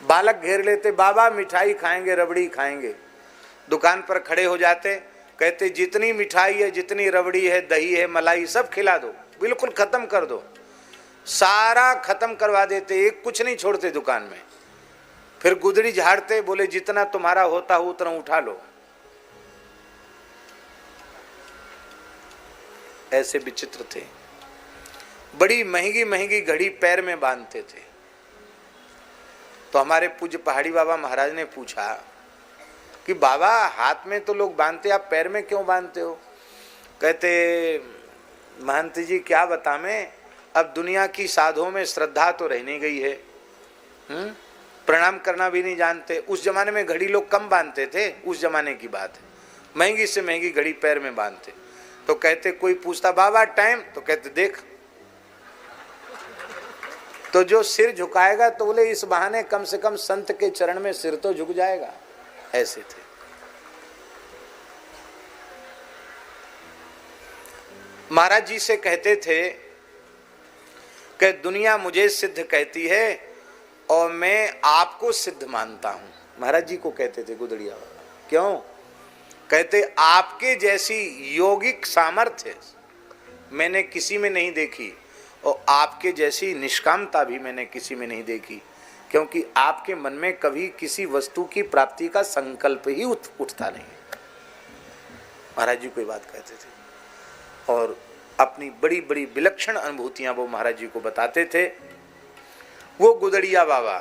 बालक घेर लेते, बाबा मिठाई खाएंगे, रबड़ी खाएंगे। दुकान पर खड़े हो जाते, कहते जितनी मिठाई है, जितनी रबड़ी है, दही है, मलाई सब खिला दो, बिल्कुल खत्म कर दो। सारा खत्म करवा देते, एक कुछ नहीं छोड़ते दुकान में। फिर गुदड़ी झाड़ते, बोले जितना तुम्हारा होता हो उतना उठा लो। ऐसे विचित्र थे। बड़ी महंगी महंगी घड़ी पैर में बांधते थे। तो हमारे पूज्य पहाड़ी बाबा महाराज ने पूछा कि बाबा हाथ में तो लोग बांधते, आप पैर में क्यों बांधते हो? कहते महंत जी क्या बता मैं, अब दुनिया की साधुओं में श्रद्धा तो रह नहीं गई है, प्रणाम करना भी नहीं जानते। उस जमाने में घड़ी लोग कम बांधते थे, उस जमाने की बात है, महंगी से महंगी घड़ी पैर में बांधते। तो कहते कोई पूछता बाबा टाइम, तो कहते देख। तो जो सिर झुकाएगा तो बोले इस बहाने कम से कम संत के चरण में सिर तो झुक जाएगा। ऐसे थे। महाराज जी से कहते थे कि दुनिया मुझे सिद्ध कहती है और मैं आपको सिद्ध मानता हूं। महाराज जी को कहते थे गुदड़िया बाबा। क्यों? कहते आपके जैसी योगिक सामर्थ्य मैंने किसी में नहीं देखी और आपके जैसी निष्कामता भी मैंने किसी में नहीं देखी, क्योंकि आपके मन में कभी किसी वस्तु की प्राप्ति का संकल्प ही उठता नहीं। महाराज जी कोई बात कहते थे और अपनी बड़ी बड़ी विलक्षण अनुभूतियां वो महाराज जी को बताते थे। वो गुदड़िया बाबा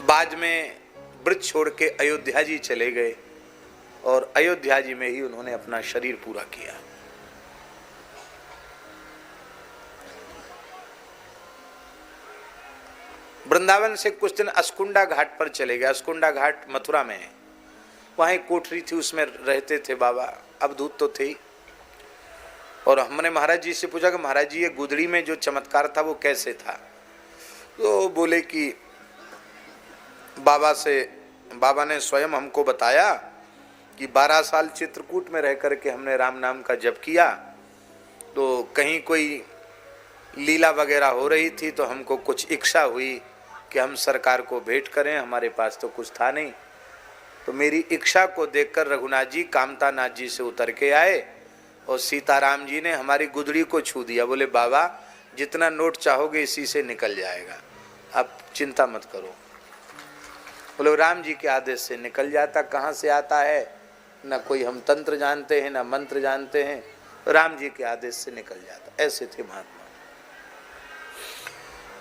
बाद में ब्रज छोड़ के अयोध्या जी चले गए और अयोध्या जी में ही उन्होंने अपना शरीर पूरा किया। वृंदावन से कुछ दिन अस्कुंडा घाट पर चले गए। अस्कुंडा घाट मथुरा में है, वहां एक कोठरी थी, उसमें रहते थे बाबा। अवधूत तो थे ही। और हमने महाराज जी से पूछा कि महाराज जी ये गुदड़ी में जो चमत्कार था वो कैसे था? तो बोले कि बाबा ने स्वयं हमको बताया कि 12 साल चित्रकूट में रह करके हमने राम नाम का जप किया, तो कहीं कोई लीला वगैरह हो रही थी तो हमको कुछ इच्छा हुई कि हम सरकार को भेंट करें, हमारे पास तो कुछ था नहीं। तो मेरी इच्छा को देखकर रघुनाथ जी कामता नाथ जी से उतर के आए और सीताराम जी ने हमारी गुदड़ी को छू दिया। बोले बाबा जितना नोट चाहोगे इसी से निकल जाएगा, आप चिंता मत करो। बोले राम जी के आदेश से निकल जाता, कहाँ से आता है, न कोई हम तंत्र जानते हैं न मंत्र जानते हैं, राम जी के आदेश से निकल जाता। ऐसे थे महात्मा।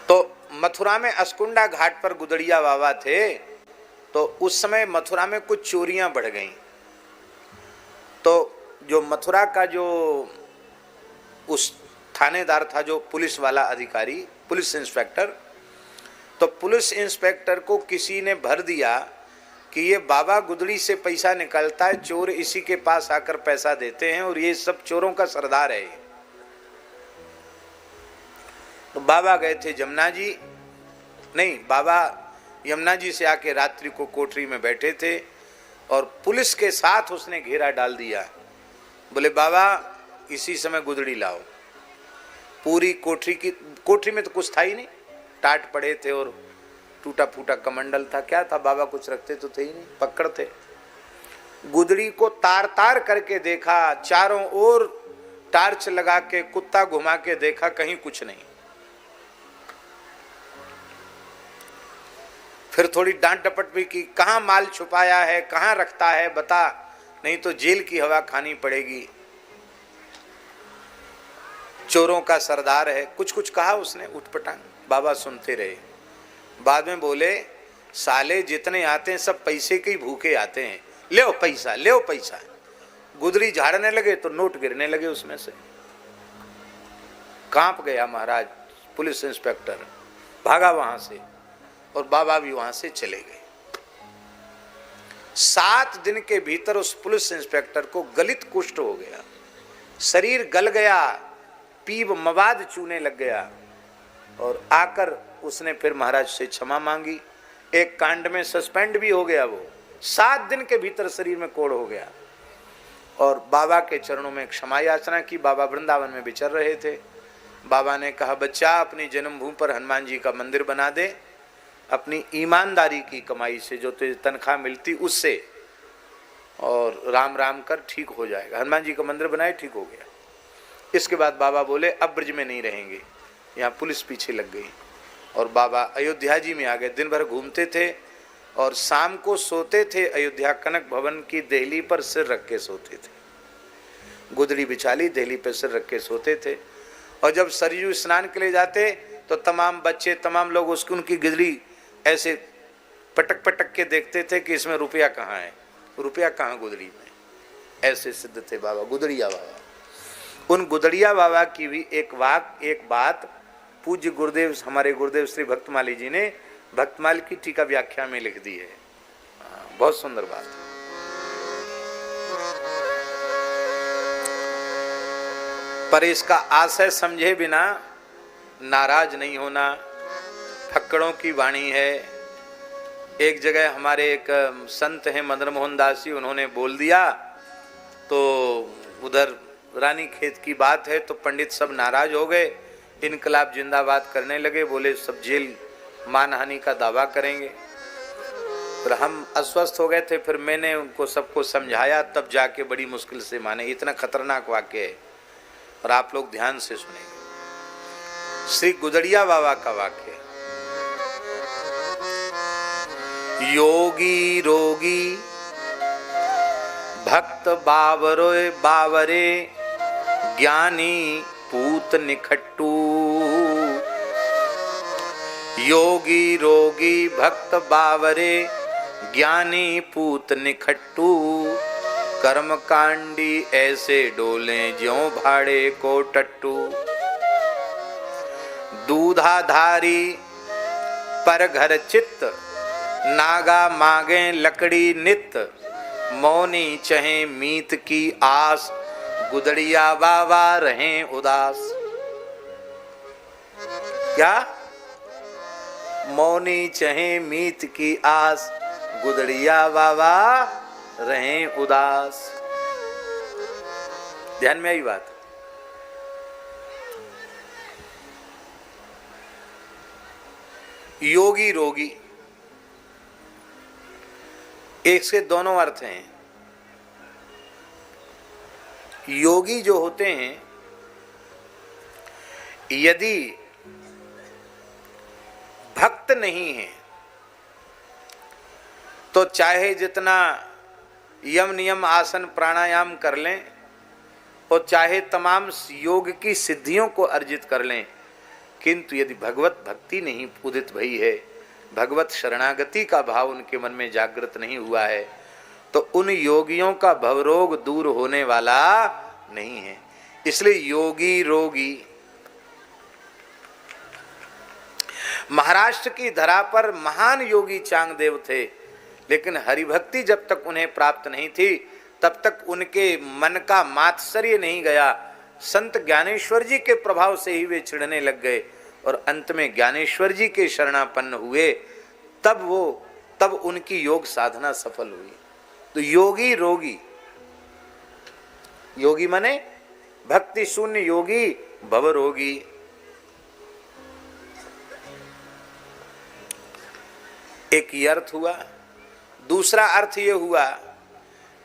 तो मथुरा में अस्कुंडा घाट पर गुदड़िया बाबा थे। तो उस समय मथुरा में कुछ चोरियां बढ़ गईं। तो जो मथुरा का जो उस थानेदार था, जो पुलिस वाला अधिकारी, पुलिस इंस्पेक्टर, तो पुलिस इंस्पेक्टर को किसी ने भर दिया कि ये बाबा गुदड़ी से पैसा निकलता है, चोर इसी के पास आकर पैसा देते हैं और ये सब चोरों का सरदार है। तो बाबा गए थे जमुना जी, नहीं बाबा यमुना जी से आके रात्रि को कोठरी में बैठे थे और पुलिस के साथ उसने घेरा डाल दिया। बोले बाबा इसी समय गुदड़ी लाओ। पूरी कोठरी में तो कुछ था ही नहीं, टाट पड़े थे और टूटा फूटा कमंडल था। क्या था, बाबा कुछ रखते तो थे ही नहीं, पकड़ थे। गुदड़ी को तार तार करके देखा, चारों ओर टार्च लगा के कुत्ता घुमा के देखा, कहीं कुछ नहीं। फिर थोड़ी डांट डपट भी की, कहाँ माल छुपाया है, कहाँ रखता है बता, नहीं तो जेल की हवा खानी पड़ेगी, चोरों का सरदार है। कुछ कुछ कहा उसने उठपटांग। बाबा सुनते रहे। बाद में बोले साले जितने आते हैं सब पैसे के ही भूखे आते हैं, ले पैसा, ले पैसा। गुदड़ी झाड़ने लगे तो नोट गिरने लगे उसमें से। कांप गया महाराज। पुलिस इंस्पेक्टर भागा वहां से और बाबा भी वहां से चले गए। 7 दिन के भीतर उस पुलिस इंस्पेक्टर को गलित कुष्ठ हो गया, शरीर गल गया, पीप मवाद चूने लग गया और आकर उसने फिर महाराज से क्षमा मांगी। एक कांड में सस्पेंड भी हो गया वो। 7 दिन के भीतर शरीर में कोढ़ हो गया और बाबा के चरणों में क्षमा याचना की। बाबा वृंदावन में विचर रहे थे। बाबा ने कहा बच्चा अपनी जन्मभूमि पर हनुमान जी का मंदिर बना दे, अपनी ईमानदारी की कमाई से जो तुझे तनख्वाह मिलती उससे, और राम राम कर, ठीक हो जाएगा। हनुमान जी का मंदिर बनाए, ठीक हो गया। इसके बाद बाबा बोले अब ब्रज में नहीं रहेंगे। यहाँ पुलिस पीछे लग गई और बाबा अयोध्या जी में आ गए। दिन भर घूमते थे और शाम को सोते थे अयोध्या कनक भवन की देहली पर सिर रख के सोते थे। गुदड़ी बिछाली, देहली पर सिर रख के सोते थे। और जब सरयू स्नान के लिए जाते तो तमाम बच्चे, तमाम लोग उसकी उनकी गुदड़ी ऐसे पटक पटक के देखते थे कि इसमें रुपया कहाँ है, रुपया कहाँ गुदड़ी में। ऐसे सिद्ध थे बाबा, गुदड़िया बाबा। उन गुदड़िया बाबा की भी एक बात पूज्य गुरुदेव, हमारे गुरुदेव श्री भक्तमाली जी ने भक्तमाल की टीका व्याख्या में लिख दी है। बहुत सुंदर बात। पर इसका आशय समझे बिना नाराज नहीं होना। फक्कड़ों की वाणी है। एक जगह हमारे एक संत हैं मदन मोहन दास जी, उन्होंने बोल दिया तो उधर रानी खेत की बात है तो पंडित सब नाराज हो गए, इनकलाब जिंदाबाद करने लगे, बोले सब जेल मानहानि का दावा करेंगे। फिर हम अस्वस्थ हो गए थे। फिर मैंने उनको सबको समझाया, तब जाके बड़ी मुश्किल से माने। इतना खतरनाक वाक्य है और आप लोग ध्यान से सुनेंगे। श्री गुदड़िया बाबा का वाक्य, योगी रोगी भक्त बावरे ज्ञानी पूत निखट्टू। योगी रोगी भक्त बावरे ज्ञानी पूत निखट्टू। कर्म कांडी ऐसे डोले ज्यों भाड़े को टट्टू। दूधाधारी पर घर चित्त नागा मांगे लकड़ी नित। मौनी चहे मीत की आस गुदड़िया बाबा रहें उदास। क्या? मौनी चहे मीत की आस गुदड़िया बाबा रहें उदास। ध्यान में आई बात। योगी रोगी, एक से दोनों अर्थ हैं। योगी जो होते हैं, यदि भक्त नहीं है तो चाहे जितना यम नियम आसन प्राणायाम कर लें और चाहे तमाम योग की सिद्धियों को अर्जित कर लें, किंतु यदि भगवत भक्ति नहीं उदित भई है, भगवत शरणागति का भाव उनके मन में जागृत नहीं हुआ है, तो उन योगियों का भवरोग दूर होने वाला नहीं है। इसलिए योगी रोगी। महाराष्ट्र की धरा पर महान योगी चांगदेव थे, लेकिन हरिभक्ति जब तक उन्हें प्राप्त नहीं थी तब तक उनके मन का मात्सर्य नहीं गया। संत ज्ञानेश्वर जी के प्रभाव से ही वे छिड़ने लग गए और अंत में ज्ञानेश्वर जी के शरणापन्न हुए, तब उनकी योग साधना सफल हुई। तो योगी रोगी, योगी माने भक्ति शून्य योगी, भवरोगी। एक ये अर्थ हुआ। दूसरा अर्थ ये हुआ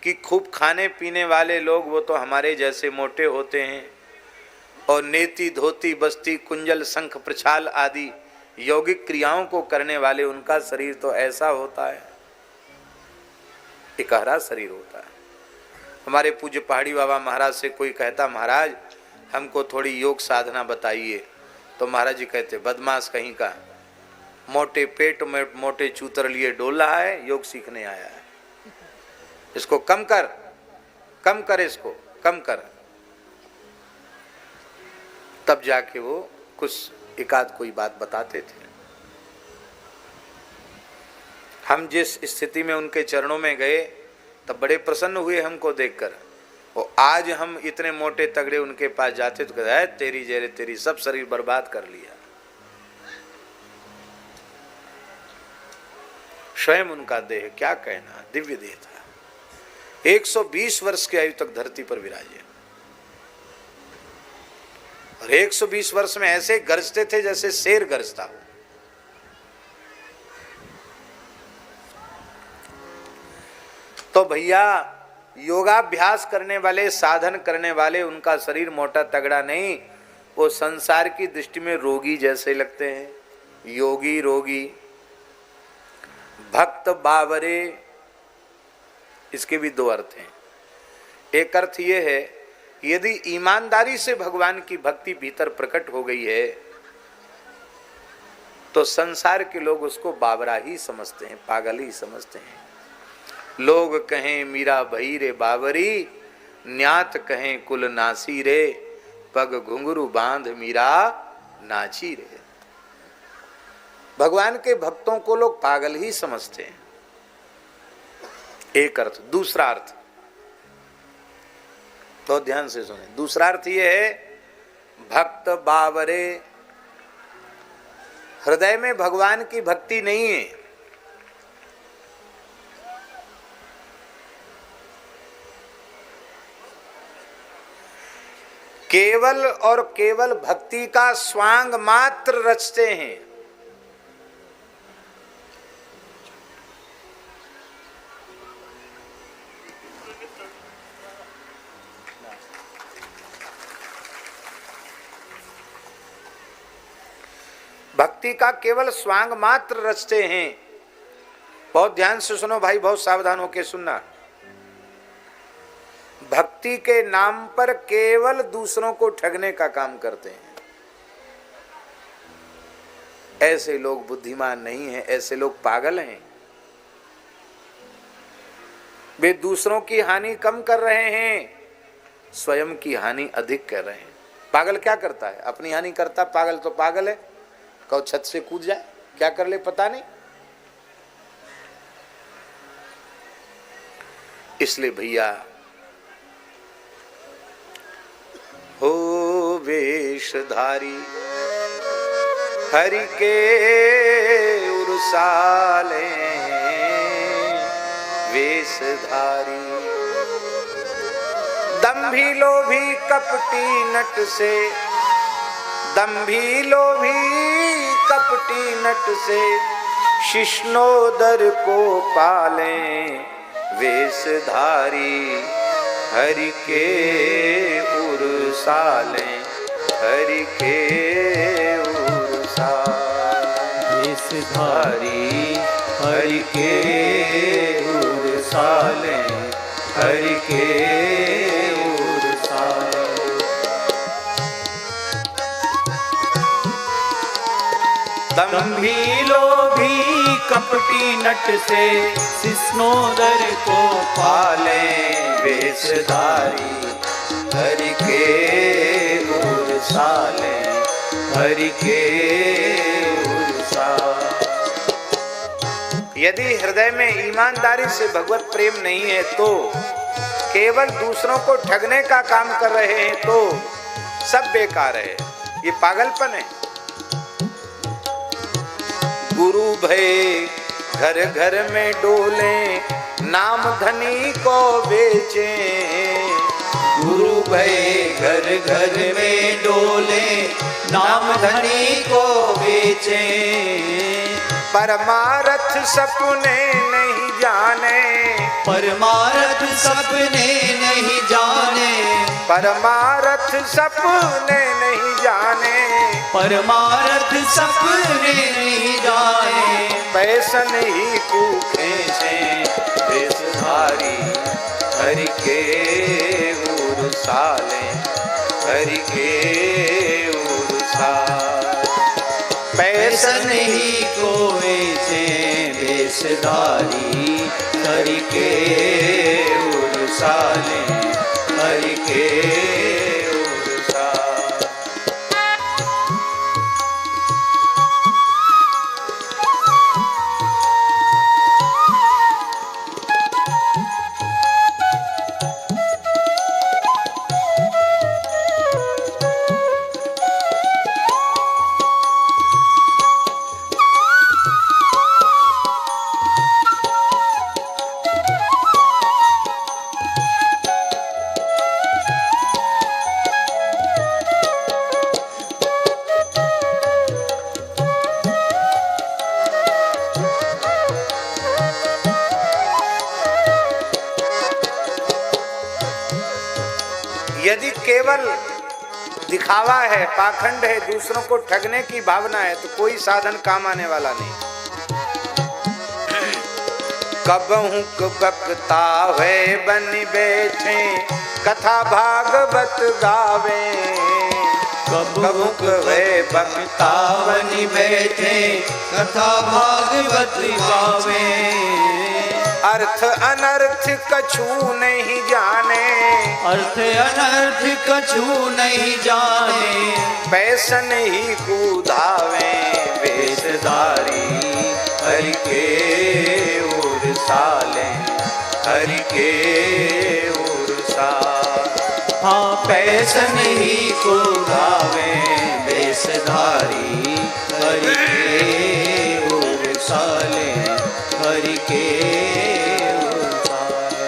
कि खूब खाने पीने वाले लोग वो तो हमारे जैसे मोटे होते हैं, और नेति धोती बस्ती कुंजल शंख प्रछाल आदि यौगिक क्रियाओं को करने वाले उनका शरीर तो ऐसा होता है, इकहरा शरीर होता है। हमारे पूज्य पहाड़ी बाबा महाराज से कोई कहता महाराज हमको थोड़ी योग साधना बताइए, तो महाराज जी कहते बदमाश कहीं का, मोटे पेट में मोटे चूतर लिए डोल रहा है, योग सीखने आया है, इसको कम कर, इसको कम कर। तब जाके वो कुछ एकाध कोई बात बताते थे। हम जिस स्थिति में उनके चरणों में गए तब बड़े प्रसन्न हुए हमको देखकर, और आज हम इतने मोटे तगड़े उनके पास जाते तो कहते हैं तेरी जेरे तेरी, सब शरीर बर्बाद कर लिया। स्वयं उनका देह क्या कहना, दिव्य देह था। 120 वर्ष की आयु तक धरती पर विराजे। और 120 वर्ष में ऐसे गरजते थे जैसे शेर गरजता हो। तो भैया योगाभ्यास करने वाले, साधन करने वाले, उनका शरीर मोटा तगड़ा नहीं, वो संसार की दृष्टि में रोगी जैसे लगते हैं। योगी रोगी, भक्त बावरे, इसके भी दो अर्थ हैं। एक अर्थ ये है कि यदि ईमानदारी से भगवान की भक्ति भीतर प्रकट हो गई है तो संसार के लोग उसको बावरा ही समझते हैं, पागल ही समझते हैं। लोग कहें मीरा भई रे बावरी, न्यात कहें कुल नासी रे, पग घुंघरू बांध मीरा नाची रे। भगवान के भक्तों को लोग पागल ही समझते हैं। एक अर्थ। दूसरा अर्थ तो ध्यान से सुने। दूसरा अर्थ ये है, भक्त बावरे, हृदय में भगवान की भक्ति नहीं है। केवल और केवल भक्ति का स्वांग मात्र रचते हैं। भक्ति का केवल स्वांग मात्र रचते हैं। बहुत ध्यान से सुनो भाई, बहुत सावधान होकर सुनना। भक्ति के नाम पर केवल दूसरों को ठगने का काम करते हैं। ऐसे लोग बुद्धिमान नहीं हैं, ऐसे लोग पागल हैं। वे दूसरों की हानि कम कर रहे हैं, स्वयं की हानि अधिक कर रहे हैं। पागल क्या करता है? अपनी हानि करता। पागल तो पागल है, कहो छत से कूद जाए, क्या कर ले पता नहीं। इसलिए भैया हो वेशधारी हरि के उरसाले, वेशधारी दंभी लोभी कपटी नट से, दंभी लोभी कपटी नट से, शिष्णोदर को पालें, वेशधारी हरि के उरसाले, हरि के उरसाले, वेशधारी हरि के उरसाले, हरि के उरसाले। दंभी लोभी कपटी नट से, शिष्णोदर को पाले, वेशधारी हरि के उरसाले, हरि के उरसाले। यदि हृदय में ईमानदारी से भगवत प्रेम नहीं है तो, केवल दूसरों को ठगने का काम कर रहे हैं तो सब बेकार है। ये पागलपन है। गुरु भय घर घर में डोले, नाम धनी को बेचे, गुरु भय घर घर में डोले, नाम धनी को बेचे, परमारथ सपने नहीं जाने, परमारथ सपने नहीं जाने, परमारथ सपने नहीं जाने, परमारथ सपने नहीं जाने, पैसन ही भूखे से, वेशधारी हरि के उरसाले, हरि के उरसाले। पैसन ही कोए से, वेशधारी हरि के उरसाले, हरि के उरसाले। केवल दिखावा है, पाखंड है, दूसरों को ठगने की भावना है, तो कोई साधन काम आने वाला नहीं। कबहू बकता हुए बन बैठे कथा भागवत गावे, कबूक वे बक्ता बनि बैठे कथा भागवत गावे। अर्थ अनर्थ कछु नहीं जाने, अर्थ अनर्थ कछु नहीं जाने, पैसन ही कुधावे, वेशधारी हरि के ओर साले, हरि के ओर साले। हाँ पैसन ही को गावे, वेशधारी हरि के ओर साले, हरि के ओर साले।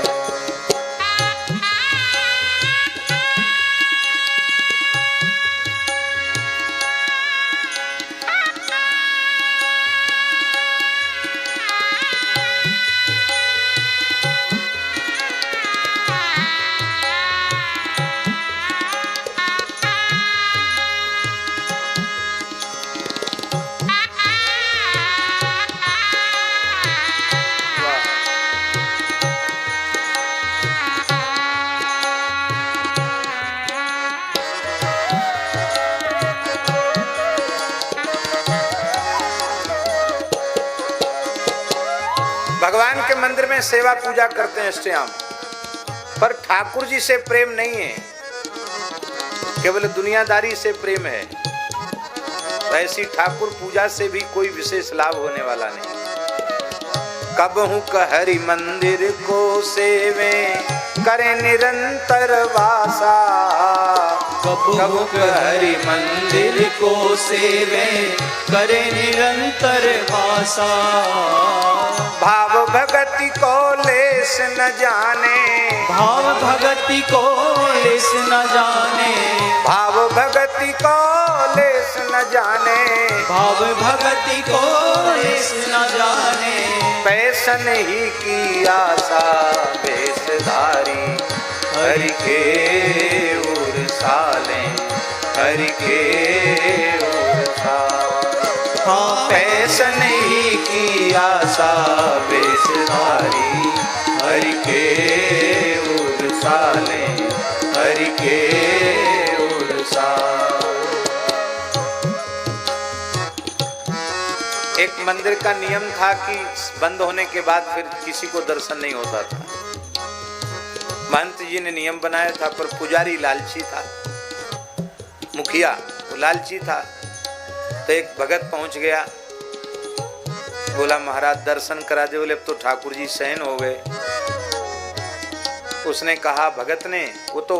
भगवान के मंदिर में सेवा पूजा करते हैं श्याम, पर ठाकुर जी से प्रेम नहीं है, केवल दुनियादारी से प्रेम है। ऐसी ठाकुर पूजा से भी कोई विशेष लाभ होने वाला नहीं। कबहू हरि मंदिर को सेवे करे निरंतर वासा, कबहू हरि मंदिर को सेवे करे निरंतर वासा। भाव भगति को लेस न जाने, भाव भगति को लेस न जाने, भाव भगति को लेस न जाने, भाव भगति को लेस न जाने, पैसन ही की आशा, वेशधारी हरि के ओर साले, हरि के ओर साले। हाँ पैसन ही की आशा, वेशधारी हरि के ओर साले, हरि के ओर साले। एक मंदिर का नियम था कि बंद होने के बाद फिर किसी को दर्शन नहीं होता था। महंत जी ने नियम बनाया था, पर पुजारी लालची था, मुखिया वो लालची था। तो एक भगत पहुंच गया, बोला महाराज दर्शन करा दे। बोले अब तो ठाकुर जी सहन हो गए। उसने कहा, भगत ने, वो तो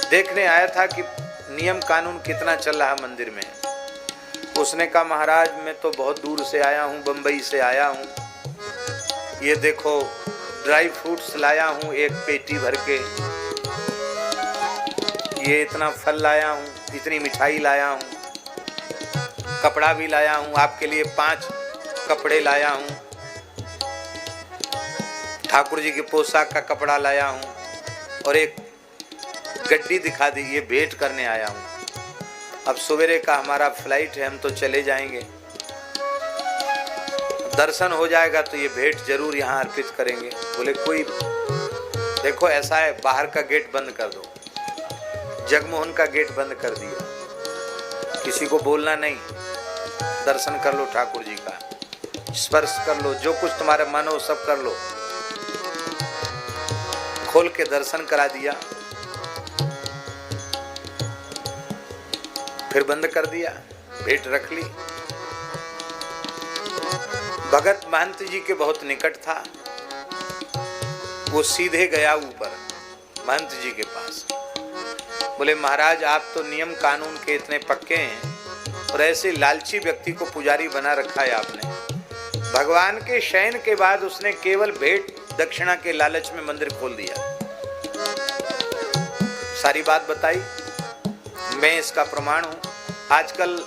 देखने आया था कि नियम कानून कितना चल रहा है मंदिर में। उसने कहा महाराज मैं तो बहुत दूर से आया हूँ, बंबई से आया हूँ, ये देखो ड्राई फ्रूट्स लाया हूँ एक पेटी भर के, ये इतना फल लाया हूँ, इतनी मिठाई लाया हूँ, कपड़ा भी लाया हूँ, आपके लिए 5 कपड़े लाया हूँ, ठाकुर जी के पोशाक का कपड़ा लाया हूँ, और एक गड्डी दिखा दी, ये भेंट करने आया हूँ। अब सवेरे का हमारा फ्लाइट है, हम तो चले जाएंगे, दर्शन हो जाएगा तो ये भेंट जरूर यहाँ अर्पित करेंगे। बोले कोई, देखो ऐसा है, बाहर का गेट बंद कर दो। जगमोहन का गेट बंद कर दिया, किसी को बोलना नहीं, दर्शन कर लो ठाकुर जी का, स्पर्श कर लो, जो कुछ तुम्हारे मन हो सब कर लो। खोल के दर्शन करा दिया, फिर बंद कर दिया, भेंट रख ली। भगत महंत जी के बहुत निकट था, वो सीधे गया ऊपर महंत जी के पास। बोले महाराज आप तो नियम कानून के इतने पक्के हैं, और ऐसे लालची व्यक्ति को पुजारी बना रखा है आपने। भगवान के शयन के बाद उसने केवल भेंट दक्षिणा के लालच में मंदिर खोल दिया। सारी बात बताई, मैं इसका प्रमाण हूं। आजकल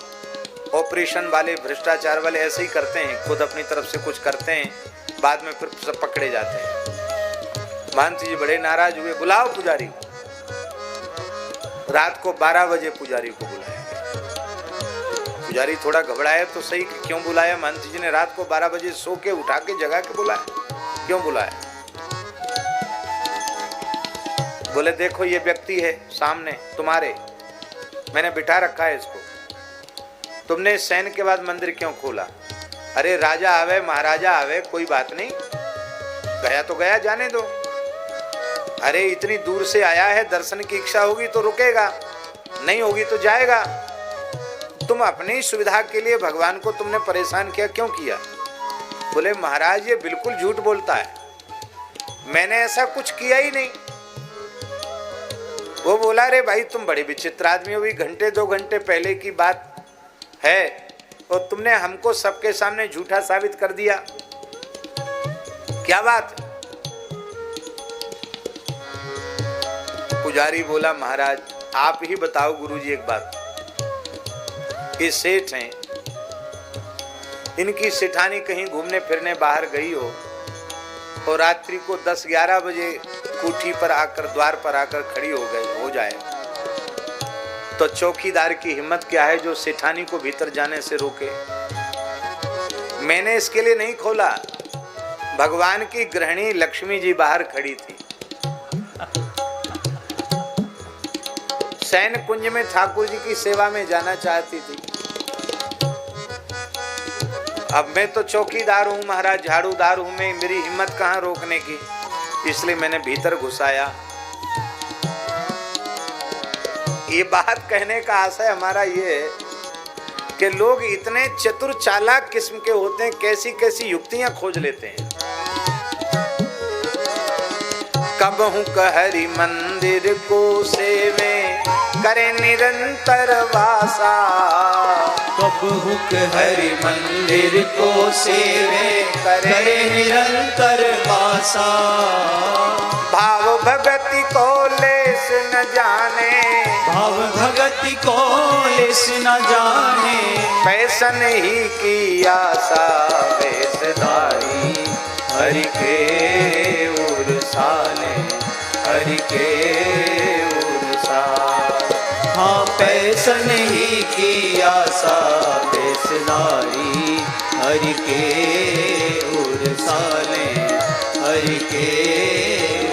ऑपरेशन वाले, भ्रष्टाचार वाले ऐसे ही करते हैं, खुद अपनी तरफ से कुछ करते हैं, बाद में फिर सब पकड़े जाते हैं। महंत जी बड़े नाराज हुए, बुलाओ पुजारी। रात को 12 बजे पुजारी को बुलाया गया। पुजारी थोड़ा घबराया तो सही, क्यों बुलाया? महंत जी ने रात को 12 बजे सो के उठा के जगा के बुलाया, क्यों बुलाया? बोले देखो ये व्यक्ति है सामने तुम्हारे, मैंने बिठा रखा है इसको, तुमने सैन के बाद मंदिर क्यों खोला? अरे राजा आवे महाराजा आवे कोई बात नहीं, गया तो गया, जाने दो। अरे इतनी दूर से आया है, दर्शन की इच्छा होगी तो रुकेगा, नहीं होगी तो जाएगा। तुम अपनी सुविधा के लिए भगवान को तुमने परेशान किया, क्यों किया? बोले महाराज ये बिल्कुल झूठ बोलता है, मैंने ऐसा कुछ किया ही नहीं। वो बोला अरे भाई तुम बड़े विचित्र आदमी हो, भी घंटे 2 घंटे पहले की बात है और तुमने हमको सबके सामने झूठा साबित कर दिया, क्या बात? पुजारी बोला महाराज आप ही बताओ गुरुजी एक बात, ये सेठ हैं, इनकी सेठानी कहीं घूमने फिरने बाहर गई हो और रात्रि को 10-11 बजे कोठी पर आकर, द्वार पर आकर खड़ी हो जाए तो चौकीदार की हिम्मत क्या है जो सेठानी को भीतर जाने से रोके? मैंने इसके लिए नहीं खोला, भगवान की गृहिणी लक्ष्मी जी बाहर खड़ी थी, सैन कुंज में ठाकुर जी की सेवा में जाना चाहती थी। अब मैं तो चौकीदार हूं महाराज, झाड़ूदार हूं मैं, मेरी हिम्मत कहां रोकने की, इसलिए मैंने भीतर घुसाया। ये बात कहने का आशय हमारा ये है कि लोग इतने चतुर चालाक किस्म के होते हैं, कैसी कैसी युक्तियां खोज लेते हैं। कबहू कहरी मंदिर को सेवे करे निरंतर वासा, कबहू कहरी मंदिर को सेवे करे निरंतर वासा। भाव भगति को लेस न जाने, भाव भगति को लेस न जाने, पैसन ही की आशा वेशधारी हरि के उरसाने, हरि के उरसाने। हाँ पैसन ही की आशा वेशधारी हरि के उरसाने, हरि के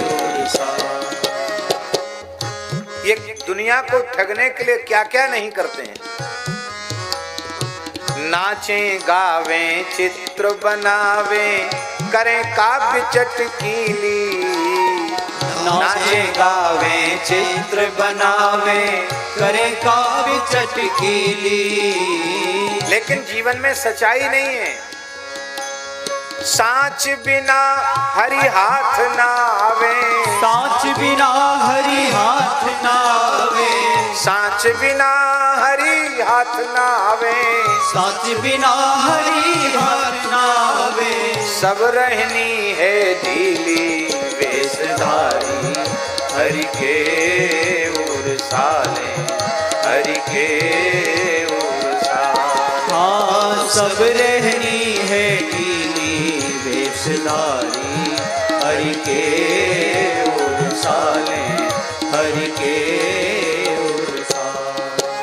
उरसाने। ये दुनिया को ठगने के लिए क्या क्या नहीं करते हैं। नाचे गावे चित्र बनावे करें काव्य चटकीली, नाचे गावे चित्र बनावे करे काव्य चटकीली। लेकिन जीवन में सच्चाई नहीं है। साच बिना हरि हाथ ना आवे, साच बिना हरि हाथ ना आवे, साच बिना हरि हाथ ना आवे, साच बिना हरि हाथ ना आवे। सब रहनी है ढीली वेशधारी हरि के उरसाले, हरि के उरसाले। हाँ सब रहनी है ढीली वेशधारी हरि के उरसाले, हरि के उरसाले।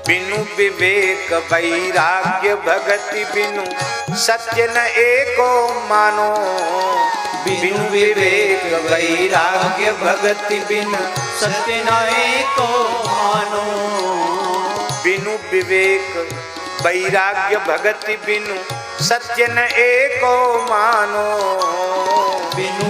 बिनु विवेक वैराग्य भगति बिनु सत्य न एको मानो, बिनु विवेक वैराग्य भगति बिनु सत्य न एको मानो। बिनु विवेक वैराग्य भगति बिनु सत्य न एको मानो। बिनु